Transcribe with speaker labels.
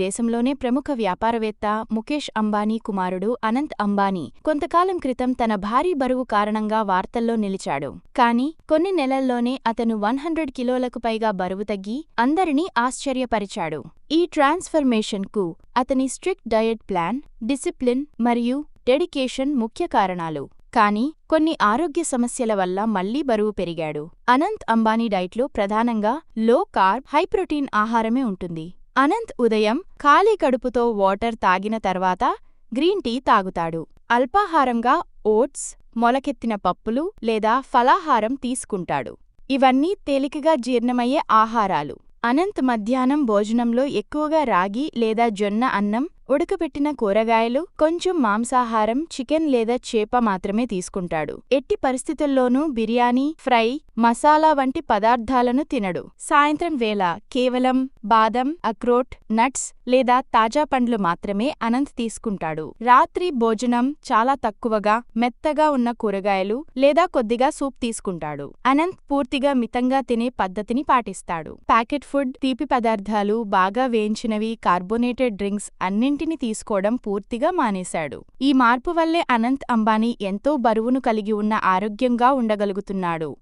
Speaker 1: దేశంలోనే ప్రముఖ వ్యాపారవేత్త ముఖేష్ అంబానీ కుమారుడు అనంత్ అంబానీ కొంతకాలం క్రితం తన భారీ బరువు కారణంగా వార్తల్లో నిలిచాడు. కానీ కొన్ని నెలల్లోనే అతను 100 కిలోలకు పైగా బరువు తగ్గి అందరినీ ఆశ్చర్యపరిచాడు. ఈ ట్రాన్స్ఫర్మేషన్కు అతని స్ట్రిక్ట్ డయట్ ప్లాన్, డిసిప్లిన్ మరియు డెడికేషన్ ముఖ్య కారణాలు. కానీ కొన్ని ఆరోగ్య సమస్యల వల్ల మళ్లీ బరువు పెరిగాడు. అనంత్ అంబానీ డైట్లో ప్రధానంగా లో కార్బ్, హై ప్రోటీన్ ఆహారమే ఉంటుంది. అనంత్ ఉదయం ఖాళీ కడుపుతో వాటర్ తాగిన తర్వాత గ్రీన్ టీ తాగుతాడు. అల్పాహారంగా ఓట్స్, మొలకెత్తిన పప్పులు లేదా ఫలాహారం తీసుకుంటాడు. ఇవన్నీ తేలికగా జీర్ణమయ్యే ఆహారాలు. అనంత్ మధ్యాహ్నం భోజనంలో ఎక్కువగా రాగి లేదా జొన్న అన్నం, ఉడకబెట్టిన కూరగాయలు, కొంచెం మాంసాహారం, చికెన్ లేదా చేప మాత్రమే తీసుకుంటాడు. ఎట్టి పరిస్థితుల్లోనూ బిర్యానీ, ఫ్రై, మసాలా వంటి పదార్థాలను తినడు. సాయంత్రం వేళ కేవలం బాదం, అక్రోట్, నట్స్ లేదా తాజా పండ్లు మాత్రమే అనంత్ తీసుకుంటాడు. రాత్రి భోజనం చాలా తక్కువగా, మెత్తగా ఉన్న కూరగాయలు లేదా కొద్దిగా సూప్ తీసుకుంటాడు. అనంత్ పూర్తిగా మితంగా తినే పద్ధతిని పాటిస్తాడు. ప్యాకెట్ ఫుడ్, తీపి పదార్థాలు, బాగా వేయించినవి, కార్బోనేటెడ్ డ్రింక్స్ అన్నింటినీ తీసుకోవడం పూర్తిగా మానేశాడు. ఈ మార్పు వల్లే అనంత్ అంబానీ ఎంతో బరువును కలిగి ఉన్న ఆరోగ్యంగా ఉండగలుగుతున్నాడు.